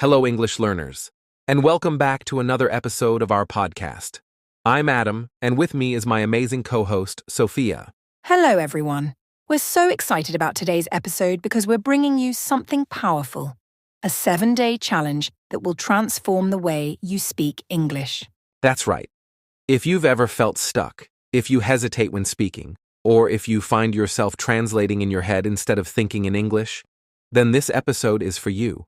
Hello, English learners, and welcome back to another episode of our podcast. I'm Adam, and with me is my amazing co-host, Sophia. Hello, everyone. We're so excited about today's episode because we're bringing you something powerful, a 7-day challenge that will transform the way you speak English. That's right. If you've ever felt stuck, if you hesitate when speaking, or if you find yourself translating in your head instead of thinking in English, then this episode is for you.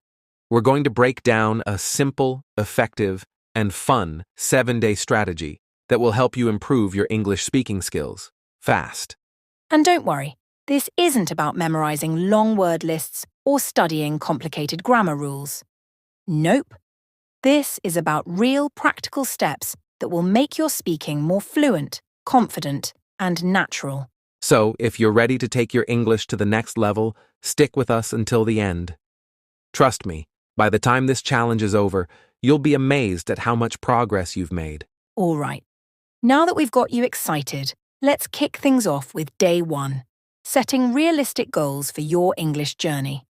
We're going to break down a simple, effective, and fun 7-day strategy that will help you improve your English speaking skills fast. And don't worry, this isn't about memorizing long word lists or studying complicated grammar rules. Nope. This is about real practical steps that will make your speaking more fluent, confident, and natural. So, if you're ready to take your English to the next level, stick with us until the end. Trust me, by the time this challenge is over, you'll be amazed at how much progress you've made. All right. Now that we've got you excited, let's kick things off with day 1, setting realistic goals for your English journey.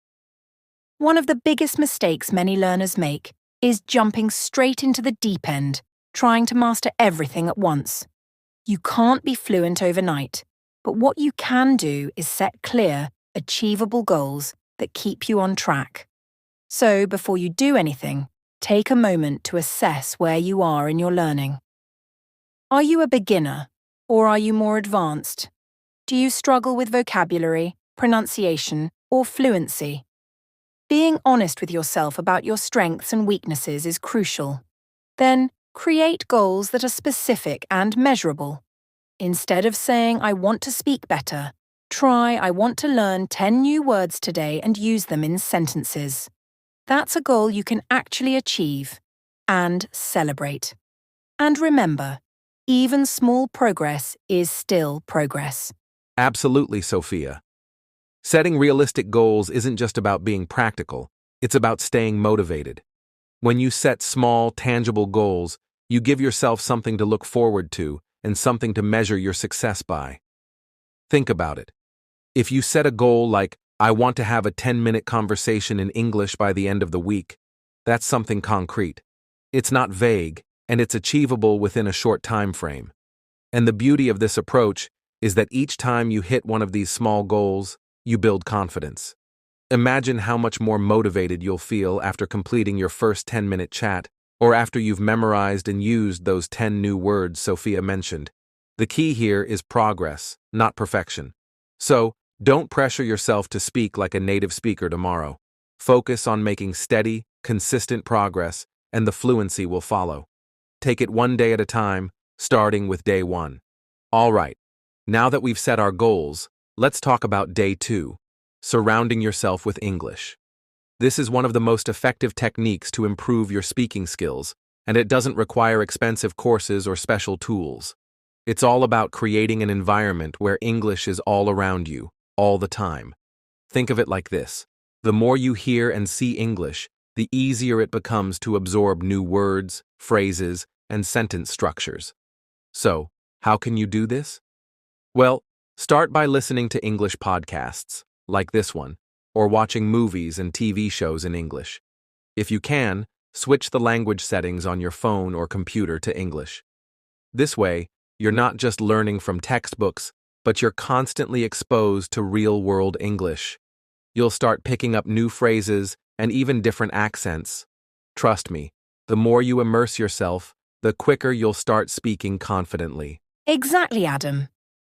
One of the biggest mistakes many learners make is jumping straight into the deep end, trying to master everything at once. You can't be fluent overnight, but what you can do is set clear, achievable goals that keep you on track. So, before you do anything, take a moment to assess where you are in your learning. Are you a beginner, or are you more advanced? Do you struggle with vocabulary, pronunciation, or fluency? Being honest with yourself about your strengths and weaknesses is crucial. Then, create goals that are specific and measurable. Instead of saying, "I want to speak better," try, "I want to learn 10 new words today and use them in sentences." That's a goal you can actually achieve and celebrate. And remember, even small progress is still progress. Absolutely, Sophia. Setting realistic goals isn't just about being practical, it's about staying motivated. When you set small, tangible goals, you give yourself something to look forward to and something to measure your success by. Think about it. If you set a goal like, "I want to have a 10-minute conversation in English by the end of the week," that's something concrete. It's not vague, and it's achievable within a short time frame. And the beauty of this approach is that each time you hit one of these small goals, you build confidence. Imagine how much more motivated you'll feel after completing your first 10-minute chat, or after you've memorized and used those 10 new words Sophia mentioned. The key here is progress, not perfection. So, don't pressure yourself to speak like a native speaker tomorrow. Focus on making steady, consistent progress, and the fluency will follow. Take it one day at a time, starting with day 1. All right, now that we've set our goals, let's talk about day 2, surrounding yourself with English. This is one of the most effective techniques to improve your speaking skills, and it doesn't require expensive courses or special tools. It's all about creating an environment where English is all around you, all the time. Think of it like this. The more you hear and see English, the easier it becomes to absorb new words, phrases, and sentence structures. So, how can you do this? Well, start by listening to English podcasts, like this one, or watching movies and TV shows in English. If you can, switch the language settings on your phone or computer to English. This way, you're not just learning from textbooks, but you're constantly exposed to real-world English. You'll start picking up new phrases and even different accents. Trust me, the more you immerse yourself, the quicker you'll start speaking confidently. Exactly, Adam.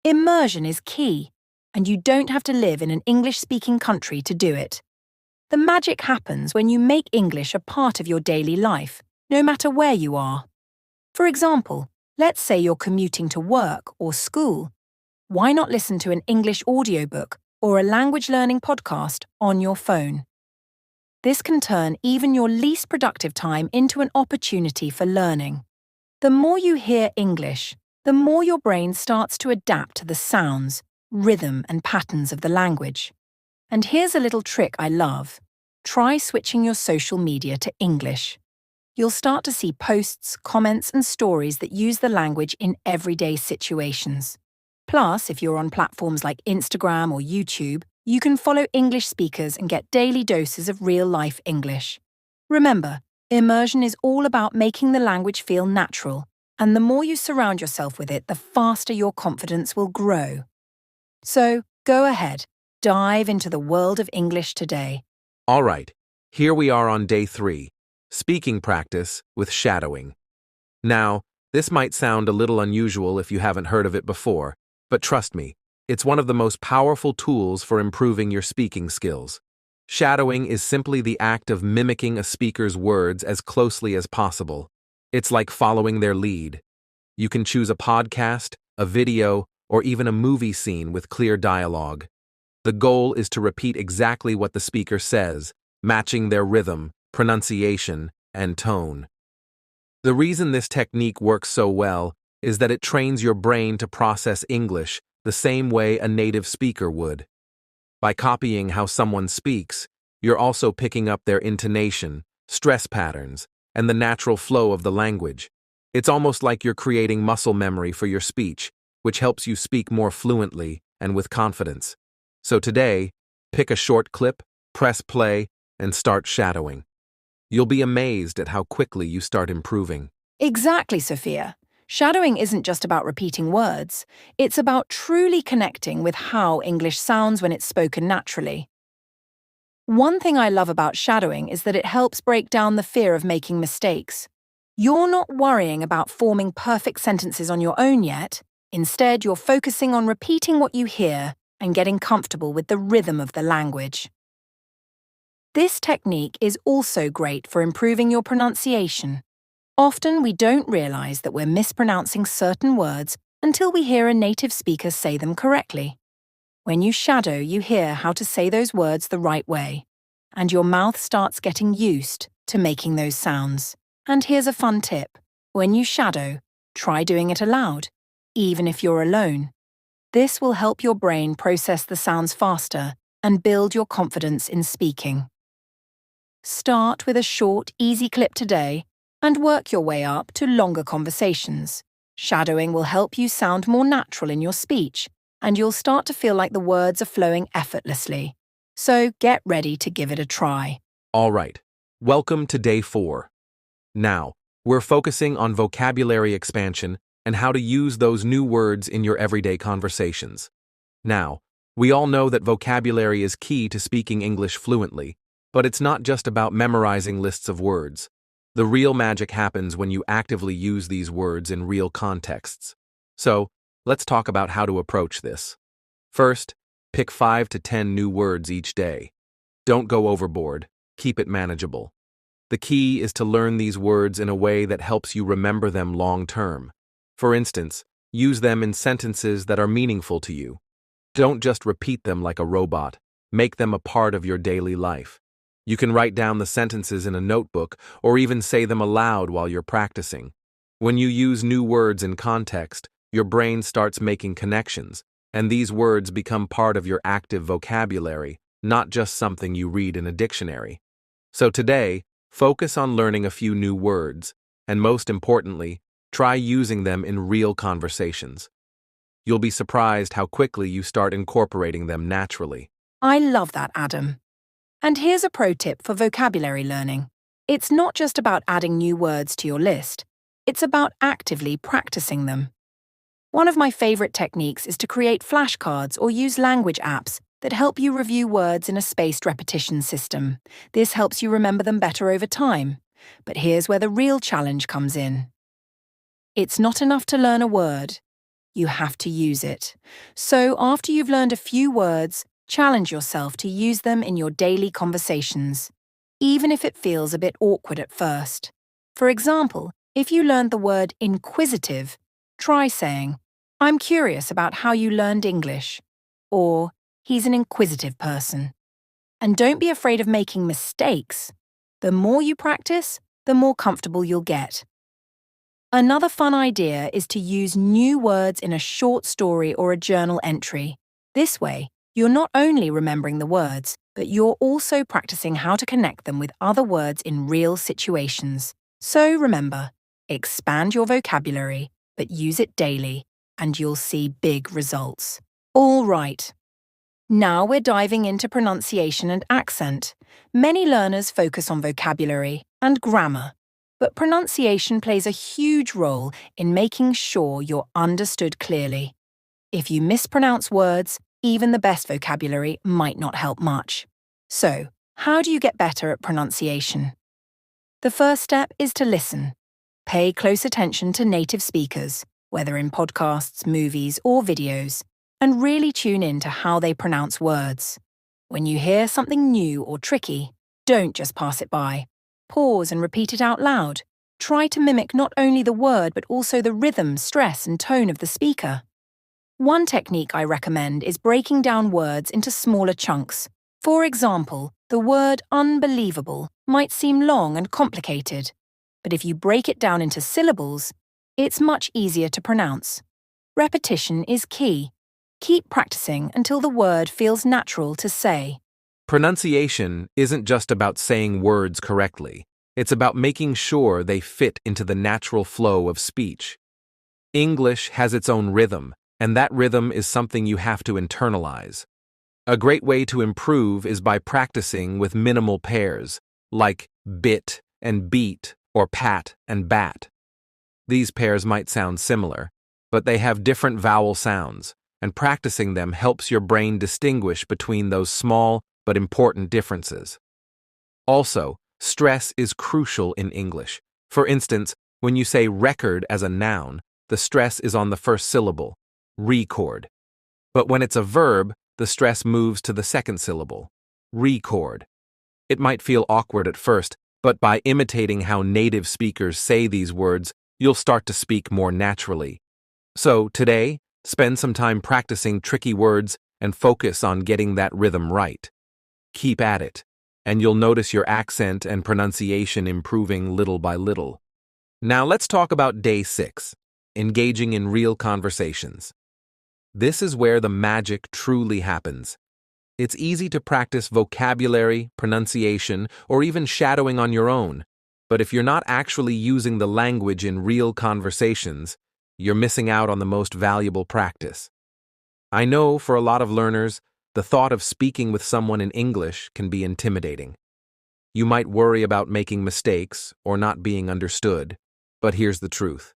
Immersion is key, and you don't have to live in an English-speaking country to do it. The magic happens when you make English a part of your daily life, no matter where you are. For example, let's say you're commuting to work or school. Why not listen to an English audiobook or a language learning podcast on your phone? This can turn even your least productive time into an opportunity for learning. The more you hear English, the more your brain starts to adapt to the sounds, rhythm, and patterns of the language. And here's a little trick I love. Try switching your social media to English. You'll start to see posts, comments, and stories that use the language in everyday situations. Plus, if you're on platforms like Instagram or YouTube, you can follow English speakers and get daily doses of real-life English. Remember, immersion is all about making the language feel natural, and the more you surround yourself with it, the faster your confidence will grow. So, go ahead, dive into the world of English today. All right, here we are on day 3, speaking practice with shadowing. Now, this might sound a little unusual if you haven't heard of it before, but trust me, it's one of the most powerful tools for improving your speaking skills. Shadowing is simply the act of mimicking a speaker's words as closely as possible. It's like following their lead. You can choose a podcast, a video, or even a movie scene with clear dialogue. The goal is to repeat exactly what the speaker says, matching their rhythm, pronunciation, and tone. The reason this technique works so well is that it trains your brain to process English the same way a native speaker would. By copying how someone speaks, you're also picking up their intonation, stress patterns, and the natural flow of the language. It's almost like you're creating muscle memory for your speech, which helps you speak more fluently and with confidence. So today, pick a short clip, press play, and start shadowing. You'll be amazed at how quickly you start improving. Exactly, Sophia. Shadowing isn't just about repeating words, it's about truly connecting with how English sounds when it's spoken naturally. One thing I love about shadowing is that it helps break down the fear of making mistakes. You're not worrying about forming perfect sentences on your own yet. Instead, you're focusing on repeating what you hear and getting comfortable with the rhythm of the language. This technique is also great for improving your pronunciation. Often we don't realize that we're mispronouncing certain words until we hear a native speaker say them correctly. When you shadow, you hear how to say those words the right way, and your mouth starts getting used to making those sounds. And here's a fun tip. When you shadow, try doing it aloud, even if you're alone. This will help your brain process the sounds faster and build your confidence in speaking. Start with a short, easy clip today and work your way up to longer conversations. Shadowing will help you sound more natural in your speech, and you'll start to feel like the words are flowing effortlessly. So get ready to give it a try. All right, welcome to day 4. Now, we're focusing on vocabulary expansion and how to use those new words in your everyday conversations. Now, we all know that vocabulary is key to speaking English fluently, but it's not just about memorizing lists of words. The real magic happens when you actively use these words in real contexts. So, let's talk about how to approach this. First, pick 5 to 10 new words each day. Don't go overboard, keep it manageable. The key is to learn these words in a way that helps you remember them long term. For instance, use them in sentences that are meaningful to you. Don't just repeat them like a robot, make them a part of your daily life. You can write down the sentences in a notebook or even say them aloud while you're practicing. When you use new words in context, your brain starts making connections, and these words become part of your active vocabulary, not just something you read in a dictionary. So today, focus on learning a few new words, and most importantly, try using them in real conversations. You'll be surprised how quickly you start incorporating them naturally. I love that, Adam. And here's a pro tip for vocabulary learning. It's not just about adding new words to your list, it's about actively practicing them. One of my favorite techniques is to create flashcards or use language apps that help you review words in a spaced repetition system. This helps you remember them better over time. But here's where the real challenge comes in. It's not enough to learn a word. You have to use it. So after you've learned a few words, challenge yourself to use them in your daily conversations, even if it feels a bit awkward at first. For example, if you learned the word inquisitive, try saying, "I'm curious about how you learned English," or "He's an inquisitive person." And don't be afraid of making mistakes. The more you practice, the more comfortable you'll get. Another fun idea is to use new words in a short story or a journal entry. This way, you're not only remembering the words, but you're also practicing how to connect them with other words in real situations. So remember, expand your vocabulary, but use it daily, and you'll see big results. All right. Now we're diving into pronunciation and accent. Many learners focus on vocabulary and grammar, but pronunciation plays a huge role in making sure you're understood clearly. If you mispronounce words, even the best vocabulary might not help much. So, how do you get better at pronunciation? The first step is to listen. Pay close attention to native speakers, whether in podcasts, movies, or videos, and really tune in to how they pronounce words. When you hear something new or tricky, don't just pass it by. Pause and repeat it out loud. Try to mimic not only the word but also the rhythm, stress, and tone of the speaker. One technique I recommend is breaking down words into smaller chunks. For example, the word unbelievable might seem long and complicated, but if you break it down into syllables, it's much easier to pronounce. Repetition is key. Keep practicing until the word feels natural to say. Pronunciation isn't just about saying words correctly. It's about making sure they fit into the natural flow of speech. English has its own rhythm, and that rhythm is something you have to internalize. A great way to improve is by practicing with minimal pairs, like bit and beat or pat and bat. These pairs might sound similar, but they have different vowel sounds, and practicing them helps your brain distinguish between those small but important differences. Also, stress is crucial in English. For instance, when you say record as a noun, the stress is on the first syllable, record. But when it's a verb, the stress moves to the second syllable, record. It might feel awkward at first, but by imitating how native speakers say these words, you'll start to speak more naturally. So, today, spend some time practicing tricky words and focus on getting that rhythm right. Keep at it, and you'll notice your accent and pronunciation improving little by little. Now let's talk about day 6, engaging in real conversations. This is where the magic truly happens. It's easy to practice vocabulary, pronunciation, or even shadowing on your own, but if you're not actually using the language in real conversations, you're missing out on the most valuable practice. I know for a lot of learners, the thought of speaking with someone in English can be intimidating. You might worry about making mistakes or not being understood, but here's the truth.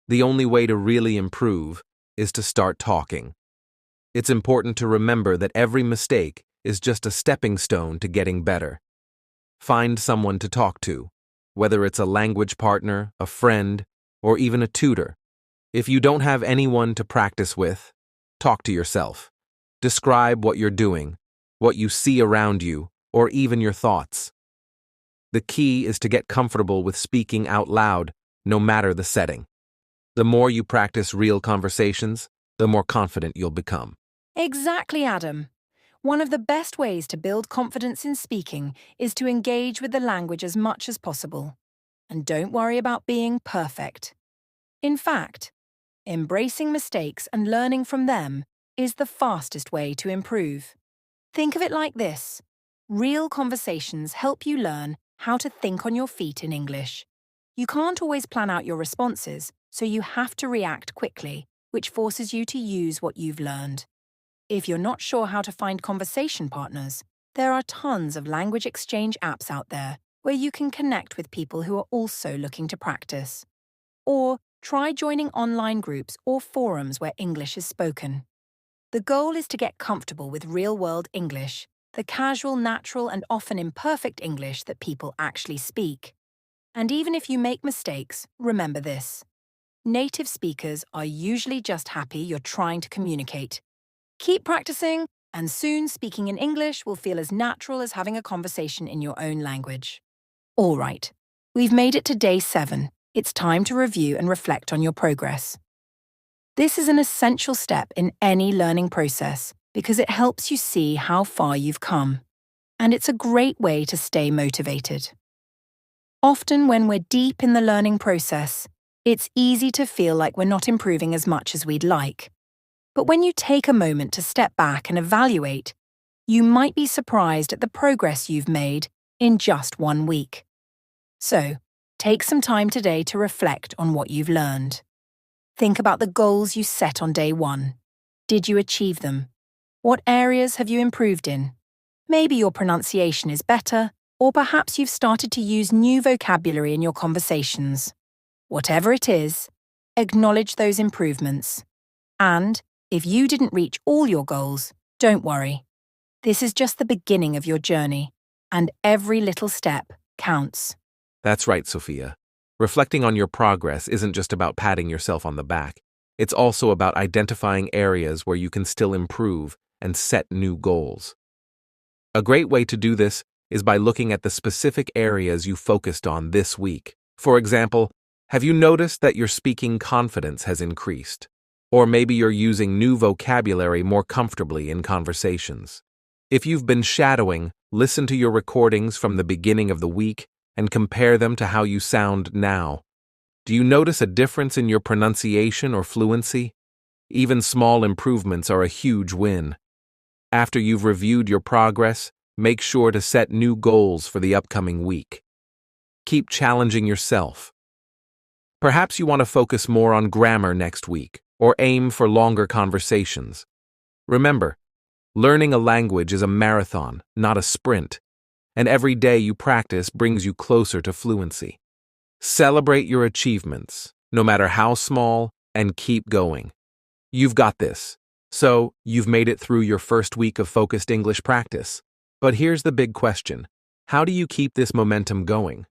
The only way to really improve is to start talking. It's important to remember that every mistake is just a stepping stone to getting better. Find someone to talk to, whether it's a language partner, a friend, or even a tutor. If you don't have anyone to practice with, talk to yourself. Describe what you're doing, what you see around you, or even your thoughts. The key is to get comfortable with speaking out loud, no matter the setting. The more you practice real conversations, the more confident you'll become. Exactly, Adam. One of the best ways to build confidence in speaking is to engage with the language as much as possible. And don't worry about being perfect. In fact, embracing mistakes and learning from them is the fastest way to improve. Think of it like this. Real conversations help you learn how to think on your feet in English. You can't always plan out your responses, so you have to react quickly, which forces you to use what you've learned. If you're not sure how to find conversation partners, there are tons of language exchange apps out there where you can connect with people who are also looking to practice. Or try joining online groups or forums where English is spoken. The goal is to get comfortable with real-world English, the casual, natural, and often imperfect English that people actually speak. And even if you make mistakes, remember this. Native speakers are usually just happy you're trying to communicate. Keep practicing, and soon speaking in English will feel as natural as having a conversation in your own language. All right, we've made it to day 7. It's time to review and reflect on your progress. This is an essential step in any learning process because it helps you see how far you've come. And it's a great way to stay motivated. Often when we're deep in the learning process, it's easy to feel like we're not improving as much as we'd like. But when you take a moment to step back and evaluate, you might be surprised at the progress you've made in just 1 week. So, take some time today to reflect on what you've learned. Think about the goals you set on day 1. Did you achieve them? What areas have you improved in? Maybe your pronunciation is better, or perhaps you've started to use new vocabulary in your conversations. Whatever it is, acknowledge those improvements. And if you didn't reach all your goals, don't worry. This is just the beginning of your journey, and every little step counts. That's right, Sophia. Reflecting on your progress isn't just about patting yourself on the back. It's also about identifying areas where you can still improve and set new goals. A great way to do this is by looking at the specific areas you focused on this week. For example, have you noticed that your speaking confidence has increased? Or maybe you're using new vocabulary more comfortably in conversations. If you've been shadowing, listen to your recordings from the beginning of the week and compare them to how you sound now. Do you notice a difference in your pronunciation or fluency? Even small improvements are a huge win. After you've reviewed your progress, make sure to set new goals for the upcoming week. Keep challenging yourself. Perhaps you want to focus more on grammar next week, or aim for longer conversations. Remember, learning a language is a marathon, not a sprint, and every day you practice brings you closer to fluency. Celebrate your achievements, no matter how small, and keep going. You've got this. So, you've made it through your first week of focused English practice. But here's the big question. How do you keep this momentum going?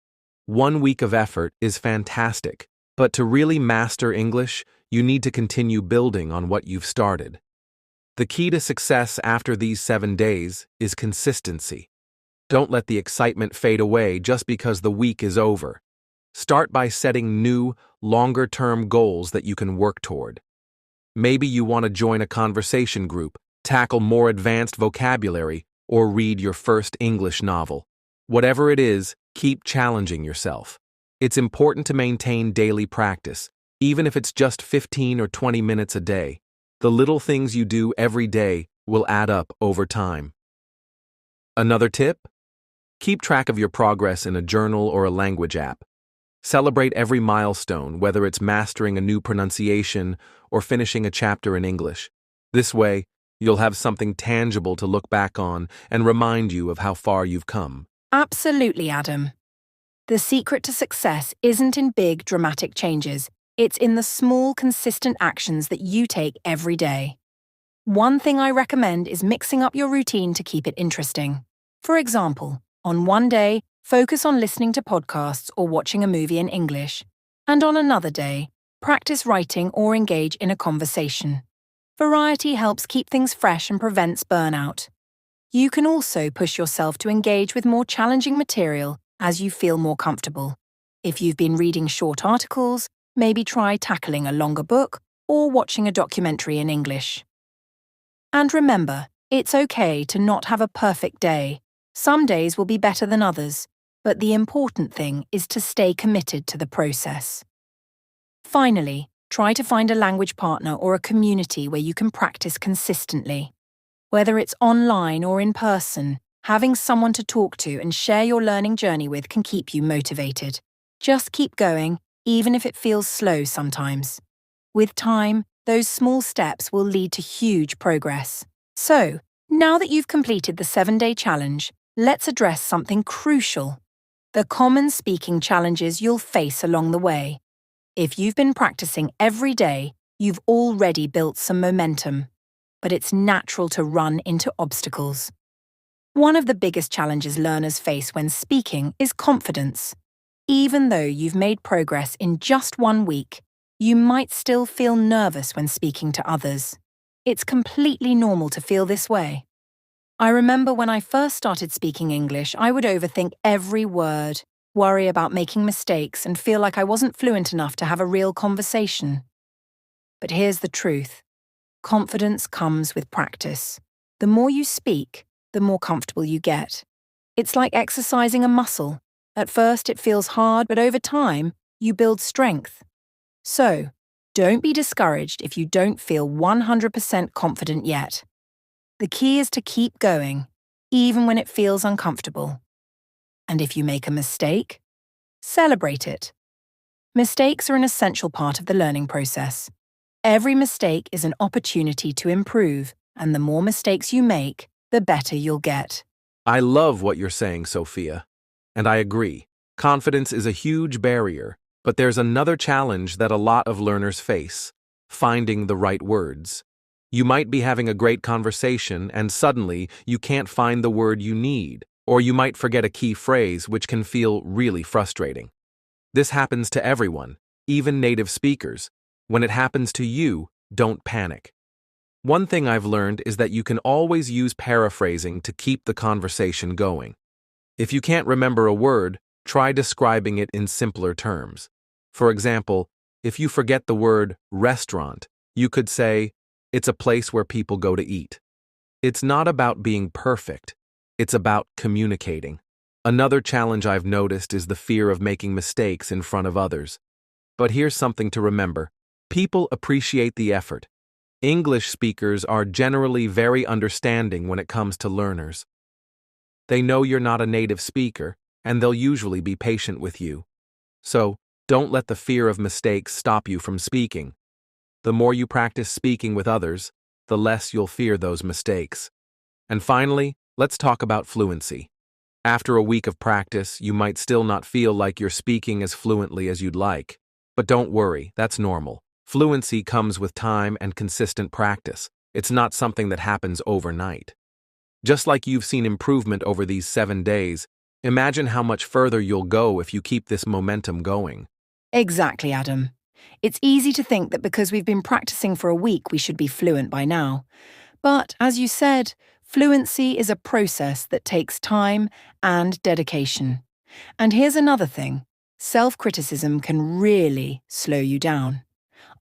1 week of effort is fantastic, but to really master English, you need to continue building on what you've started. The key to success after these 7 days is consistency. Don't let the excitement fade away just because the week is over. Start by setting new, longer-term goals that you can work toward. Maybe you want to join a conversation group, tackle more advanced vocabulary, or read your first English novel. Whatever it is, keep challenging yourself. It's important to maintain daily practice, even if it's just 15 or 20 minutes a day. The little things you do every day will add up over time. Another tip? Keep track of your progress in a journal or a language app. Celebrate every milestone, whether it's mastering a new pronunciation or finishing a chapter in English. This way, you'll have something tangible to look back on and remind you of how far you've come. Absolutely, Adam. The secret to success isn't in big, dramatic changes. It's in the small, consistent actions that you take every day. One thing I recommend is mixing up your routine to keep it interesting. For example, on one day, focus on listening to podcasts or watching a movie in English. And on another day, practice writing or engage in a conversation. Variety helps keep things fresh and prevents burnout. You can also push yourself to engage with more challenging material as you feel more comfortable. If you've been reading short articles, maybe try tackling a longer book or watching a documentary in English. And remember, it's okay to not have a perfect day. Some days will be better than others, but the important thing is to stay committed to the process. Finally, try to find a language partner or a community where you can practice consistently. Whether it's online or in person, having someone to talk to and share your learning journey with can keep you motivated. Just keep going, even if it feels slow sometimes. With time, those small steps will lead to huge progress. So, now that you've completed the 7-day challenge, let's address something crucial: the common speaking challenges you'll face along the way. If you've been practicing every day, you've already built some momentum, but it's natural to run into obstacles. One of the biggest challenges learners face when speaking is confidence. Even though you've made progress in just 1 week, you might still feel nervous when speaking to others. It's completely normal to feel this way. I remember when I first started speaking English, I would overthink every word, worry about making mistakes, and feel like I wasn't fluent enough to have a real conversation. But here's the truth. Confidence comes with practice. The more you speak, the more comfortable you get. It's like exercising a muscle. At first it feels hard, but over time, you build strength. So, don't be discouraged if you don't feel 100% confident yet. The key is to keep going, even when it feels uncomfortable. And if you make a mistake, celebrate it. Mistakes are an essential part of the learning process. Every mistake is an opportunity to improve, and the more mistakes you make, the better you'll get. I love what you're saying, Sophia. And I agree. Confidence is a huge barrier, but there's another challenge that a lot of learners face: finding the right words. You might be having a great conversation and suddenly you can't find the word you need, or you might forget a key phrase, which can feel really frustrating. This happens to everyone, even native speakers. When it happens to you, don't panic. One thing I've learned is that you can always use paraphrasing to keep the conversation going. If you can't remember a word, try describing it in simpler terms. For example, if you forget the word restaurant, you could say, "It's a place where people go to eat." It's not about being perfect. It's about communicating. Another challenge I've noticed is the fear of making mistakes in front of others. But here's something to remember. People appreciate the effort. English speakers are generally very understanding when it comes to learners. They know you're not a native speaker, and they'll usually be patient with you. So, don't let the fear of mistakes stop you from speaking. The more you practice speaking with others, the less you'll fear those mistakes. And finally, let's talk about fluency. After a week of practice, you might still not feel like you're speaking as fluently as you'd like. But don't worry, that's normal. Fluency comes with time and consistent practice. It's not something that happens overnight. Just like you've seen improvement over these 7 days, imagine how much further you'll go if you keep this momentum going. Exactly, Adam. It's easy to think that because we've been practicing for a week, we should be fluent by now. But, as you said, fluency is a process that takes time and dedication. And here's another thing. Self-criticism can really slow you down.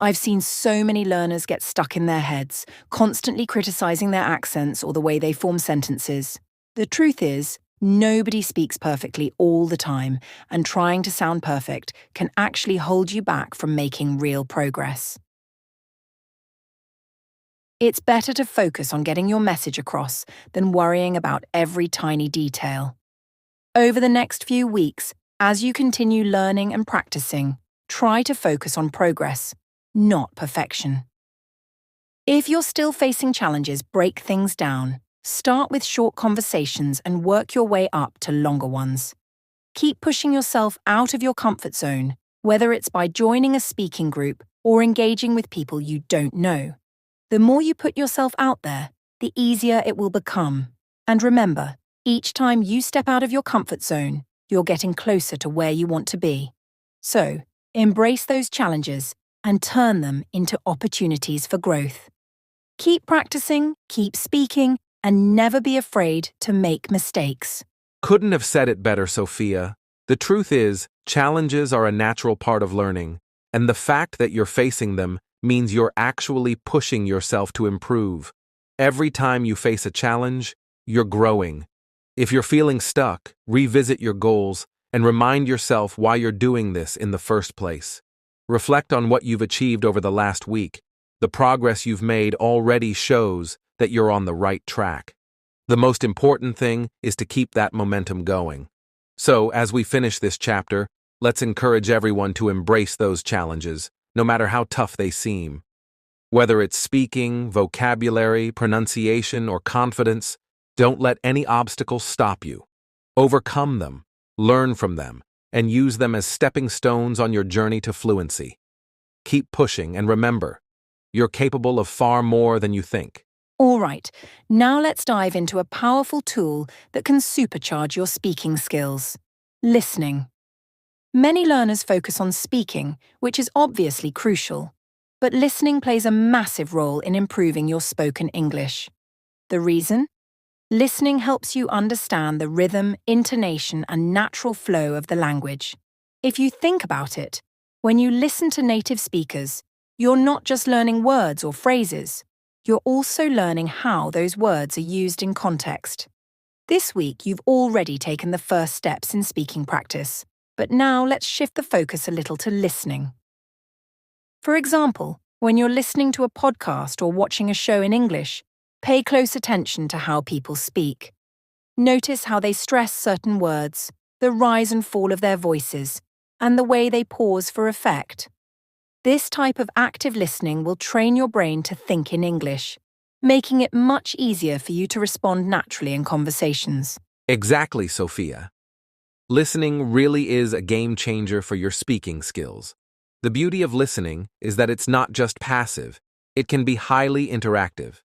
I've seen so many learners get stuck in their heads, constantly criticizing their accents or the way they form sentences. The truth is, nobody speaks perfectly all the time, and trying to sound perfect can actually hold you back from making real progress. It's better to focus on getting your message across than worrying about every tiny detail. Over the next few weeks, as you continue learning and practicing, try to focus on progress, not perfection. If you're still facing challenges, break things down. Start with short conversations and work your way up to longer ones. Keep pushing yourself out of your comfort zone, whether it's by joining a speaking group or engaging with people you don't know. The more you put yourself out there, the easier it will become. And remember, each time you step out of your comfort zone, you're getting closer to where you want to be. So, embrace those challenges and turn them into opportunities for growth. Keep practicing, keep speaking, and never be afraid to make mistakes. Couldn't have said it better, Sophia. The truth is, challenges are a natural part of learning, and the fact that you're facing them means you're actually pushing yourself to improve. Every time you face a challenge, you're growing. If you're feeling stuck, revisit your goals and remind yourself why you're doing this in the first place. Reflect on what you've achieved over the last week. The progress you've made already shows that you're on the right track. The most important thing is to keep that momentum going. So, as we finish this chapter, let's encourage everyone to embrace those challenges, no matter how tough they seem. Whether it's speaking, vocabulary, pronunciation, or confidence, don't let any obstacles stop you. Overcome them, learn from them, and use them as stepping stones on your journey to fluency. Keep pushing, and remember, you're capable of far more than you think. All right, now let's dive into a powerful tool that can supercharge your speaking skills: listening. Many learners focus on speaking, which is obviously crucial, but listening plays a massive role in improving your spoken English. The reason? Listening helps you understand the rhythm, intonation, and natural flow of the language. If you think about it, when you listen to native speakers, you're not just learning words or phrases, you're also learning how those words are used in context. This week, you've already taken the first steps in speaking practice, but now let's shift the focus a little to listening. For example, when you're listening to a podcast or watching a show in English, pay close attention to how people speak. Notice how they stress certain words, the rise and fall of their voices, and the way they pause for effect. This type of active listening will train your brain to think in English. making it much easier for you to respond naturally in conversations. Exactly, Sophia. Listening really is a game changer for your speaking skills. The beauty of listening is that it's not just passive, it can be highly interactive.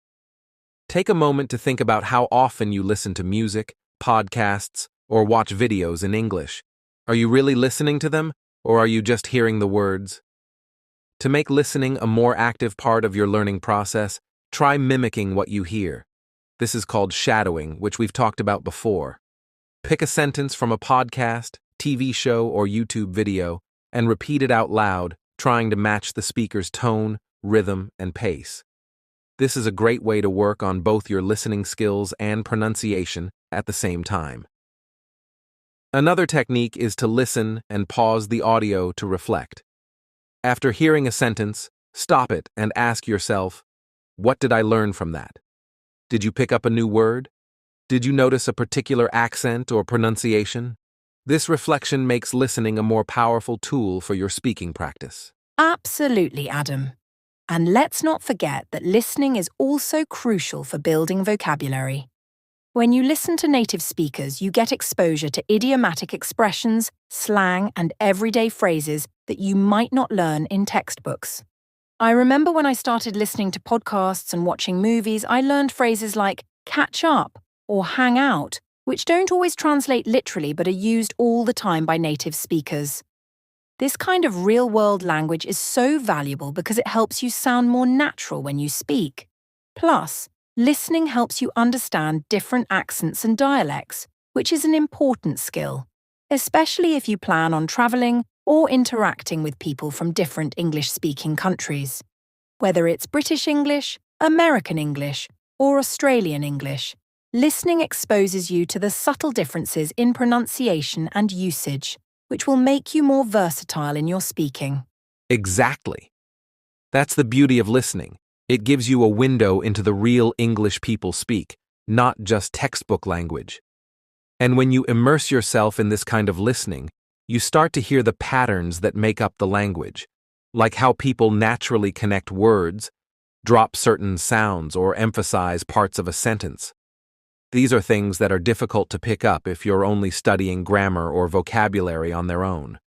Take a moment to think about how often you listen to music, podcasts, or watch videos in English. Are you really listening to them, or are you just hearing the words? To make listening a more active part of your learning process, try mimicking what you hear. This is called shadowing, which we've talked about before. Pick a sentence from a podcast, TV show, or YouTube video and repeat it out loud, trying to match the speaker's tone, rhythm, and pace. This is a great way to work on both your listening skills and pronunciation at the same time. Another technique is to listen and pause the audio to reflect. After hearing a sentence, stop it and ask yourself, what did I learn from that? Did you pick up a new word? Did you notice a particular accent or pronunciation? This reflection makes listening a more powerful tool for your speaking practice. Absolutely, Adam. And let's not forget that listening is also crucial for building vocabulary. When you listen to native speakers, you get exposure to idiomatic expressions, slang, and everyday phrases that you might not learn in textbooks. I remember when I started listening to podcasts and watching movies, I learned phrases like catch up or hang out, which don't always translate literally but are used all the time by native speakers. This kind of real-world language is so valuable because it helps you sound more natural when you speak. Plus, listening helps you understand different accents and dialects, which is an important skill, especially if you plan on traveling or interacting with people from different English-speaking countries. Whether it's British English, American English, or Australian English, listening exposes you to the subtle differences in pronunciation and usage, which will make you more versatile in your speaking. Exactly. That's the beauty of listening. It gives you a window into the real English people speak, not just textbook language. And when you immerse yourself in this kind of listening, you start to hear the patterns that make up the language, like how people naturally connect words, drop certain sounds, or emphasize parts of a sentence. These are things that are difficult to pick up if you're only studying grammar or vocabulary on their own.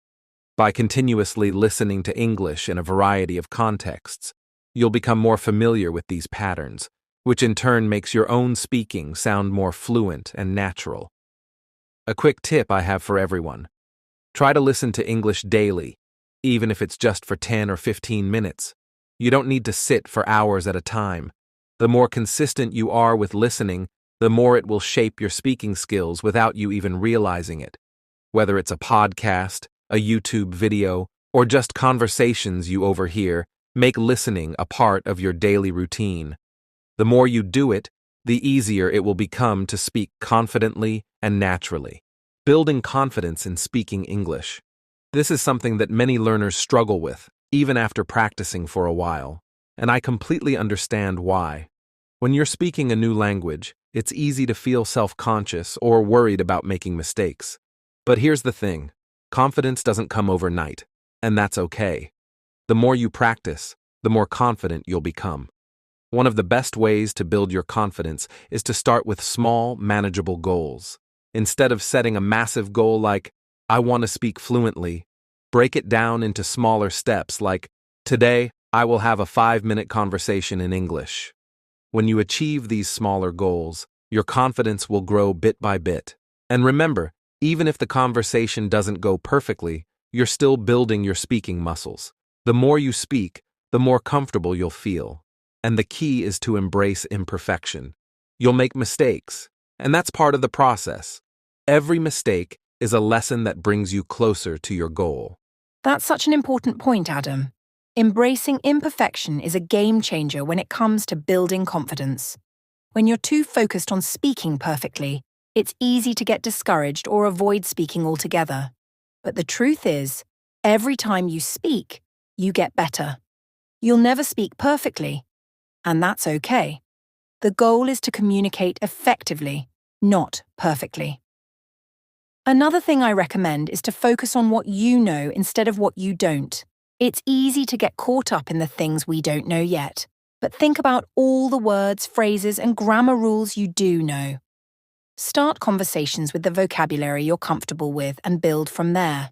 By continuously listening to English in a variety of contexts, you'll become more familiar with these patterns, which in turn makes your own speaking sound more fluent and natural. A quick tip I have for everyone. Try to listen to English daily, even if it's just for 10 or 15 minutes. You don't need to sit for hours at a time. The more consistent you are with listening, the more it will shape your speaking skills without you even realizing it. Whether it's a podcast, a YouTube video, or just conversations you overhear, make listening a part of your daily routine. The more you do it, the easier it will become to speak confidently and naturally. Building confidence in speaking English. This is something that many learners struggle with, even after practicing for a while, and I completely understand why. When you're speaking a new language, it's easy to feel self-conscious or worried about making mistakes. But here's the thing, confidence doesn't come overnight, and that's okay. The more you practice, the more confident you'll become. One of the best ways to build your confidence is to start with small, manageable goals. Instead of setting a massive goal like, I want to speak fluently, break it down into smaller steps like, today, I will have a 5-minute conversation in English. When you achieve these smaller goals, your confidence will grow bit by bit. And remember, even if the conversation doesn't go perfectly, you're still building your speaking muscles. The more you speak, the more comfortable you'll feel. And the key is to embrace imperfection. You'll make mistakes, and that's part of the process. Every mistake is a lesson that brings you closer to your goal. That's such an important point, Adam. Embracing imperfection is a game changer when it comes to building confidence. When you're too focused on speaking perfectly, it's easy to get discouraged or avoid speaking altogether. But the truth is, every time you speak, you get better. You'll never speak perfectly, and that's okay. The goal is to communicate effectively, not perfectly. Another thing I recommend is to focus on what you know instead of what you don't. It's easy to get caught up in the things we don't know yet. but think about all the words, phrases, and grammar rules you do know. Start conversations with the vocabulary you're comfortable with and build from there.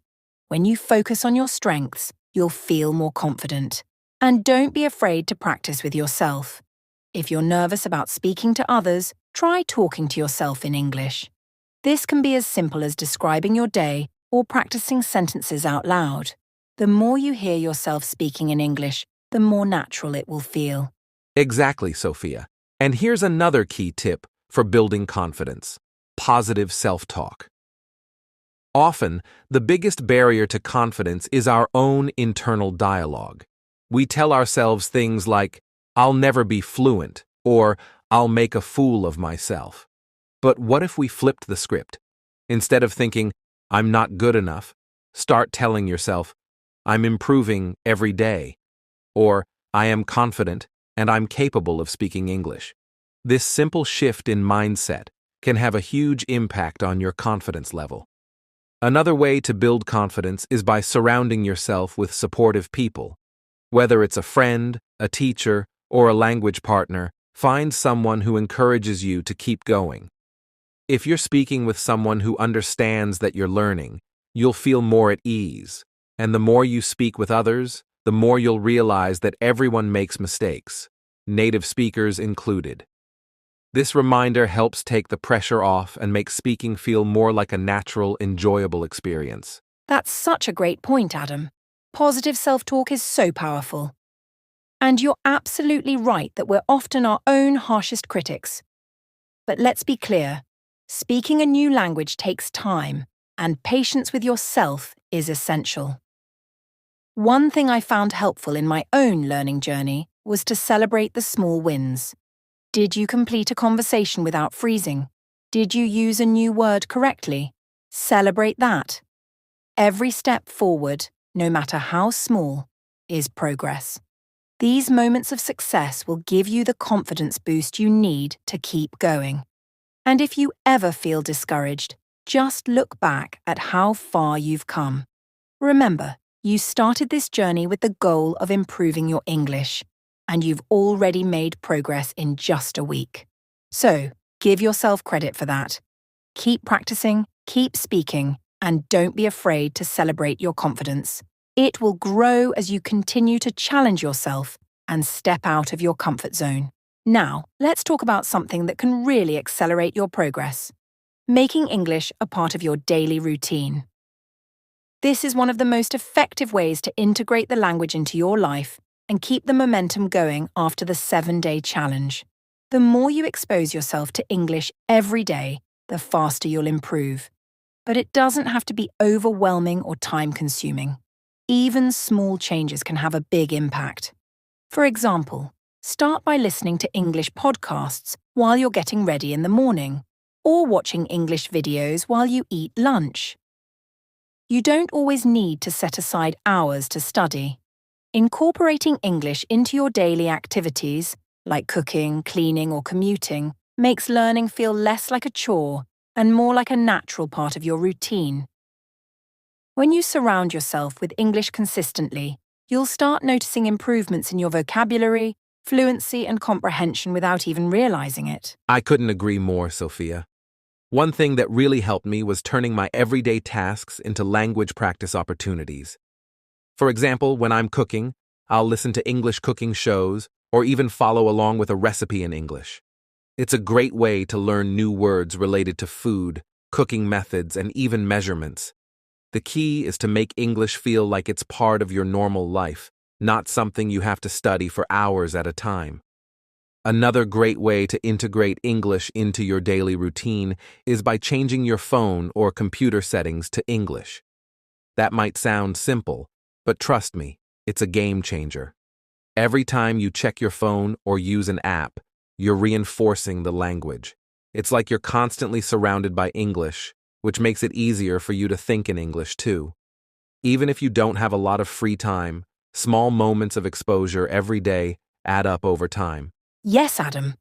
When you focus on your strengths, you'll feel more confident. And don't be afraid to practice with yourself. If you're nervous about speaking to others, try talking to yourself in English. This can be as simple as describing your day or practicing sentences out loud. The more you hear yourself speaking in English, the more natural it will feel. Exactly, Sophia. And here's another key tip for building confidence: positive self-talk. Often, the biggest barrier to confidence is our own internal dialogue. We tell ourselves things like, "I'll never be fluent," or "I'll make a fool of myself." But what if we flipped the script? Instead of thinking, "I'm not good enough," start telling yourself, "I'm improving every day," or "I am confident and I'm capable of speaking English." This simple shift in mindset can have a huge impact on your confidence level. Another way to build confidence is by surrounding yourself with supportive people. Whether it's a friend, a teacher, or a language partner, find someone who encourages you to keep going. If you're speaking with someone who understands that you're learning, you'll feel more at ease. And the more you speak with others, the more you'll realize that everyone makes mistakes, native speakers included. This reminder helps take the pressure off and make speaking feel more like a natural, enjoyable experience. That's such a great point, Adam. Positive self-talk is so powerful. And you're absolutely right that we're often our own harshest critics. But let's be clear, speaking a new language takes time, and patience with yourself is essential. One thing I found helpful in my own learning journey was to celebrate the small wins. Did you complete a conversation without freezing? Did you use a new word correctly? Celebrate that. Every step forward, no matter how small, is progress. These moments of success will give you the confidence boost you need to keep going. And if you ever feel discouraged, just look back at how far you've come. Remember, you started this journey with the goal of improving your English, and you've already made progress in just a week. So, give yourself credit for that. Keep practicing, keep speaking, and don't be afraid to celebrate your confidence. It will grow as you continue to challenge yourself and step out of your comfort zone. Now, let's talk about something that can really accelerate your progress: making English a part of your daily routine. This is one of the most effective ways to integrate the language into your life and keep the momentum going after the 7-day challenge. The more you expose yourself to English every day, the faster you'll improve. But it doesn't have to be overwhelming or time-consuming. Even small changes can have a big impact. For example, start by listening to English podcasts while you're getting ready in the morning, or watching English videos while you eat lunch. You don't always need to set aside hours to study. Incorporating English into your daily activities, like cooking, cleaning, or commuting, makes learning feel less like a chore and more like a natural part of your routine. When you surround yourself with English consistently, you'll start noticing improvements in your vocabulary, fluency, and comprehension without even realizing it. I couldn't agree more, Sophia. One thing that really helped me was turning my everyday tasks into language practice opportunities. For example, when I'm cooking, I'll listen to English cooking shows or even follow along with a recipe in English. It's a great way to learn new words related to food, cooking methods, and even measurements. The key is to make English feel like it's part of your normal life, not something you have to study for hours at a time. Another great way to integrate English into your daily routine is by changing your phone or computer settings to English. That might sound simple, but trust me, it's a game changer. Every time you check your phone or use an app, you're reinforcing the language. It's like you're constantly surrounded by English, which makes it easier for you to think in English too. Even if you don't have a lot of free time, small moments of exposure every day add up over time. Yes, Adam.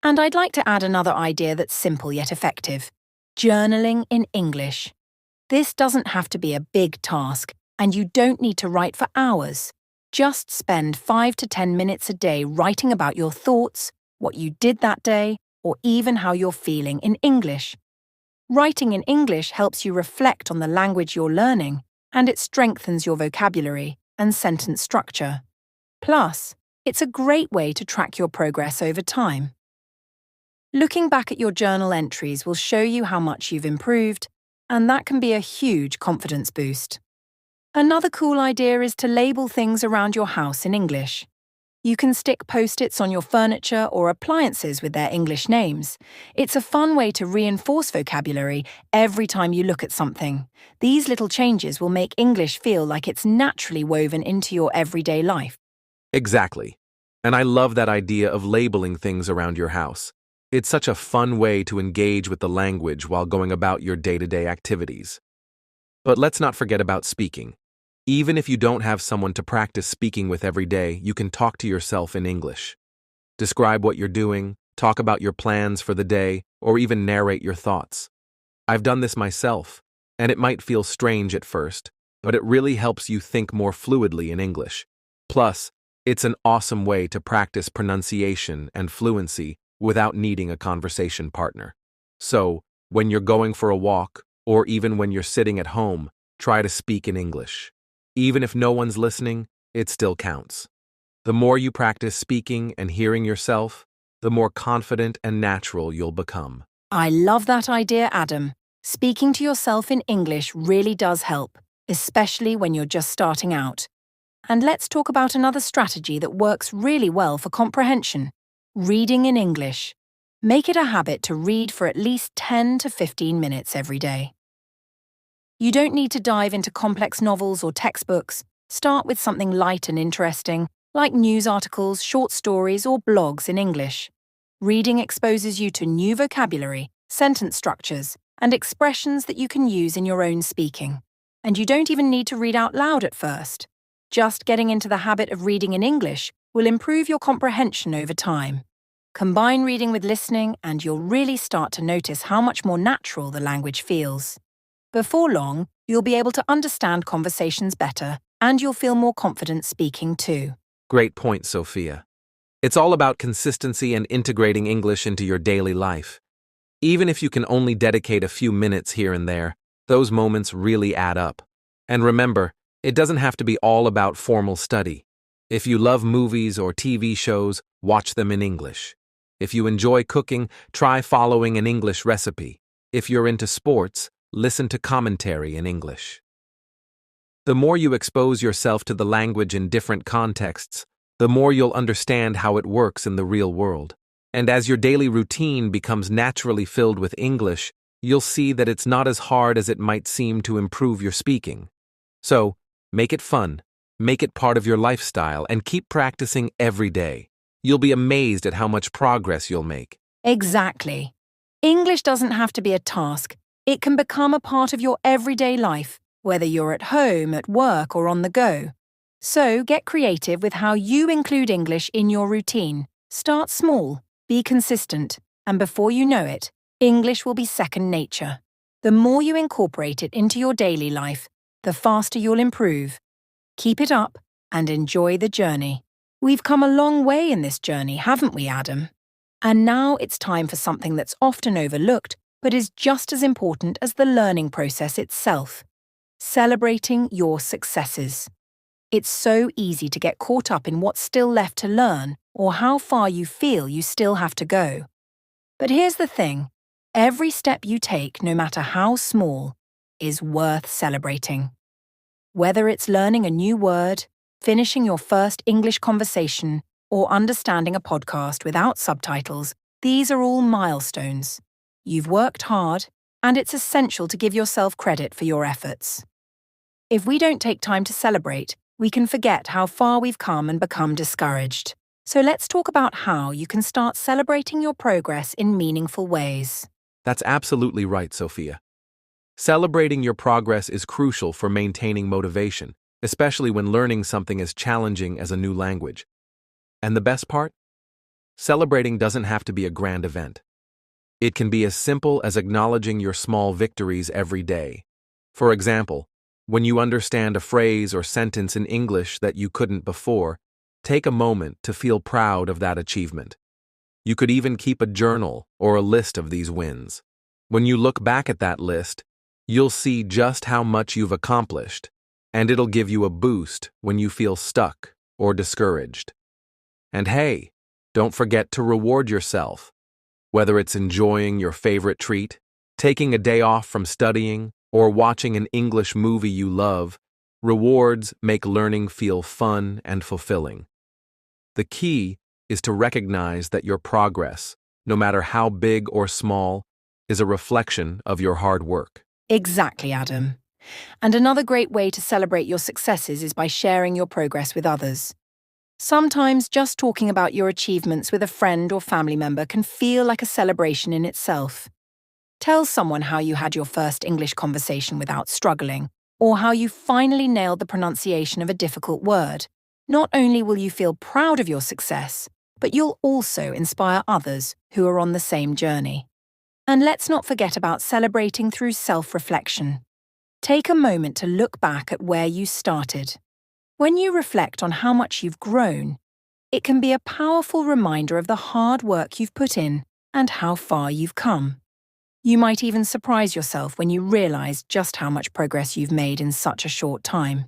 And I'd like to add another idea that's simple yet effective: journaling in English. This doesn't have to be a big task, and you don't need to write for hours. Just spend 5 to 10 minutes a day writing about your thoughts, what you did that day, or even how you're feeling in English. Writing in English helps you reflect on the language you're learning, and it strengthens your vocabulary and sentence structure. Plus, it's a great way to track your progress over time. Looking back at your journal entries will show you how much you've improved, and that can be a huge confidence boost. Another cool idea is to label things around your house in English. You can stick post-its on your furniture or appliances with their English names. It's a fun way to reinforce vocabulary every time you look at something. These little changes will make English feel like it's naturally woven into your everyday life. Exactly. And I love that idea of labeling things around your house. It's such a fun way to engage with the language while going about your day-to-day activities. But let's not forget about speaking. Even if you don't have someone to practice speaking with every day, you can talk to yourself in English. Describe what you're doing, talk about your plans for the day, or even narrate your thoughts. I've done this myself, and it might feel strange at first, but it really helps you think more fluidly in English. Plus, it's an awesome way to practice pronunciation and fluency without needing a conversation partner. So, when you're going for a walk, or even when you're sitting at home, try to speak in English. Even if no one's listening, it still counts. The more you practice speaking and hearing yourself, the more confident and natural you'll become. I love that idea, Adam. Speaking to yourself in English really does help, especially when you're just starting out. And let's talk about another strategy that works really well for comprehension: reading in English. Make it a habit to read for at least 10 to 15 minutes every day. You don't need to dive into complex novels or textbooks. Start with something light and interesting, like news articles, short stories, or blogs in English. Reading exposes you to new vocabulary, sentence structures, and expressions that you can use in your own speaking. And you don't even need to read out loud at first. Just getting into the habit of reading in English will improve your comprehension over time. Combine reading with listening, and you'll really start to notice how much more natural the language feels. Before long, you'll be able to understand conversations better, and you'll feel more confident speaking too. Great point, Sophia. It's all about consistency and integrating English into your daily life. Even if you can only dedicate a few minutes here and there, those moments really add up. And remember, it doesn't have to be all about formal study. If you love movies or TV shows, watch them in English. If you enjoy cooking, try following an English recipe. If you're into sports, listen to commentary in English. The more you expose yourself to the language in different contexts, the more you'll understand how it works in the real world. And as your daily routine becomes naturally filled with English, you'll see that it's not as hard as it might seem to improve your speaking. So, make it fun, make it part of your lifestyle, and keep practicing every day. You'll be amazed at how much progress you'll make. Exactly. English doesn't have to be a task. It can become a part of your everyday life, whether you're at home, at work, or on the go. So get creative with how you include English in your routine. Start small, be consistent, and before you know it, English will be second nature. The more you incorporate it into your daily life, the faster you'll improve. Keep it up and enjoy the journey. We've come a long way in this journey, haven't we, Adam? And now it's time for something that's often overlooked, but is just as important as the learning process itself: celebrating your successes. It's so easy to get caught up in what's still left to learn or how far you feel you still have to go. But here's the thing: every step you take, no matter how small, is worth celebrating. Whether it's learning a new word, finishing your first English conversation, or understanding a podcast without subtitles, these are all milestones. You've worked hard, and it's essential to give yourself credit for your efforts. If we don't take time to celebrate, we can forget how far we've come and become discouraged. So let's talk about how you can start celebrating your progress in meaningful ways. That's absolutely right, Sophia. Celebrating your progress is crucial for maintaining motivation, especially when learning something as challenging as a new language. And the best part? Celebrating doesn't have to be a grand event. It can be as simple as acknowledging your small victories every day. For example, When you understand a phrase or sentence in English that you couldn't before, take a moment to feel proud of that achievement. You could even keep a journal or a list of these wins. When you look back at that list, you'll see just how much you've accomplished, and it'll give you a boost when you feel stuck or discouraged. And hey, don't forget to reward yourself. Whether it's enjoying your favorite treat, taking a day off from studying, or watching an English movie you love, rewards make learning feel fun and fulfilling. The key is to recognize that your progress, no matter how big or small, is a reflection of your hard work. Exactly, Adam. And another great way to celebrate your successes is by sharing your progress with others. Sometimes just talking about your achievements with a friend or family member can feel like a celebration in itself. Tell someone how you had your first English conversation without struggling, or how you finally nailed the pronunciation of a difficult word. Not only will you feel proud of your success, but you'll also inspire others who are on the same journey. And let's not forget about celebrating through self-reflection. Take a moment to look back at where you started. When you reflect on how much you've grown, it can be a powerful reminder of the hard work you've put in and how far you've come. You might even surprise yourself when you realize just how much progress you've made in such a short time.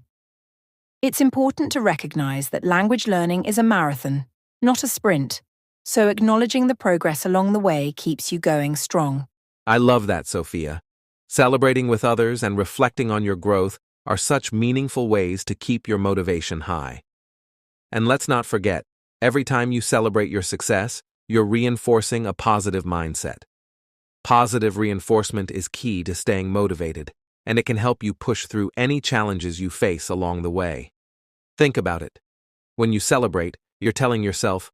It's important to recognize that language learning is a marathon, not a sprint, so acknowledging the progress along the way keeps you going strong. I love that, Sophia. Celebrating with others and reflecting on your growth are such meaningful ways to keep your motivation high. And let's not forget, every time you celebrate your success, you're reinforcing a positive mindset. Positive reinforcement is key to staying motivated, and it can help you push through any challenges you face along the way. Think about it. When you celebrate, you're telling yourself,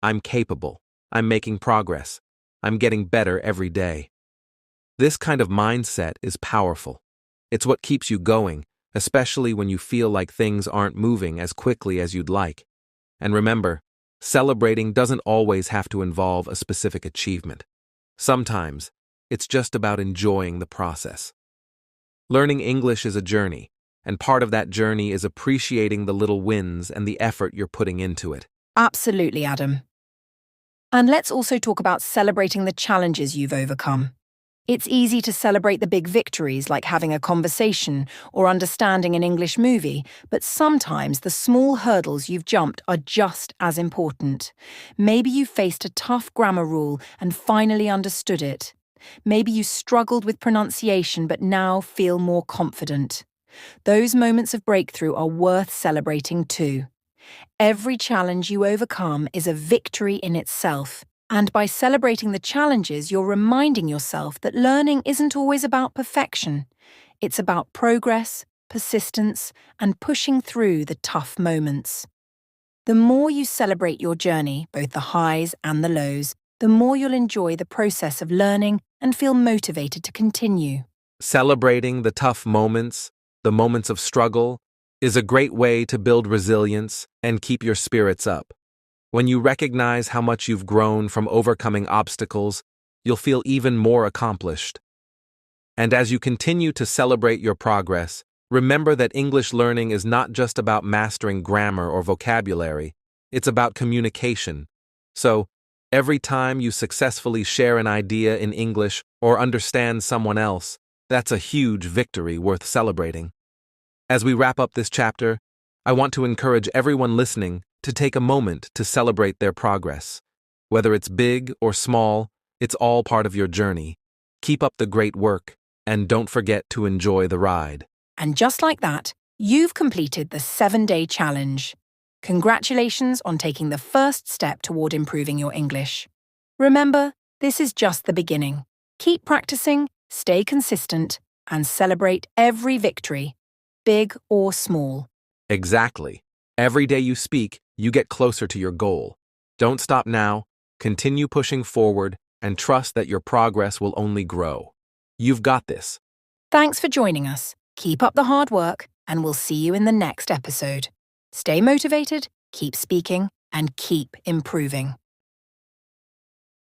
I'm capable, I'm making progress, I'm getting better every day. This kind of mindset is powerful. It's what keeps you going, especially when you feel like things aren't moving as quickly as you'd like. And remember, celebrating doesn't always have to involve a specific achievement. Sometimes, it's just about enjoying the process. Learning English is a journey, and part of that journey is appreciating the little wins and the effort you're putting into it. Absolutely, Adam. And let's also talk about celebrating the challenges you've overcome. It's easy to celebrate the big victories like having a conversation or understanding an English movie, but sometimes the small hurdles you've jumped are just as important. Maybe you faced a tough grammar rule and finally understood it. Maybe you struggled with pronunciation but now feel more confident. Those moments of breakthrough are worth celebrating too. Every challenge you overcome is a victory in itself. And by celebrating the challenges, you're reminding yourself that learning isn't always about perfection. It's about progress, persistence, and pushing through the tough moments. The more you celebrate your journey, both the highs and the lows, the more you'll enjoy the process of learning and feel motivated to continue. Celebrating the tough moments, the moments of struggle, is a great way to build resilience and keep your spirits up. When you recognize how much you've grown from overcoming obstacles, you'll feel even more accomplished. And as you continue to celebrate your progress, remember that English learning is not just about mastering grammar or vocabulary, it's about communication. So, every time you successfully share an idea in English or understand someone else, that's a huge victory worth celebrating. As we wrap up this chapter, I want to encourage everyone listening to take a moment to celebrate their progress. Whether it's big or small, it's all part of your journey. Keep up the great work, and don't forget to enjoy the ride. And just like that, you've completed the 7-day challenge. Congratulations on taking the first step toward improving your English. Remember, this is just the beginning. Keep practicing, stay consistent, and celebrate every victory, big or small. Exactly. Every day you speak, you get closer to your goal. Don't stop now, continue pushing forward, and trust that your progress will only grow. You've got this. Thanks for joining us. Keep up the hard work, and we'll see you in the next episode. Stay motivated, keep speaking, and keep improving.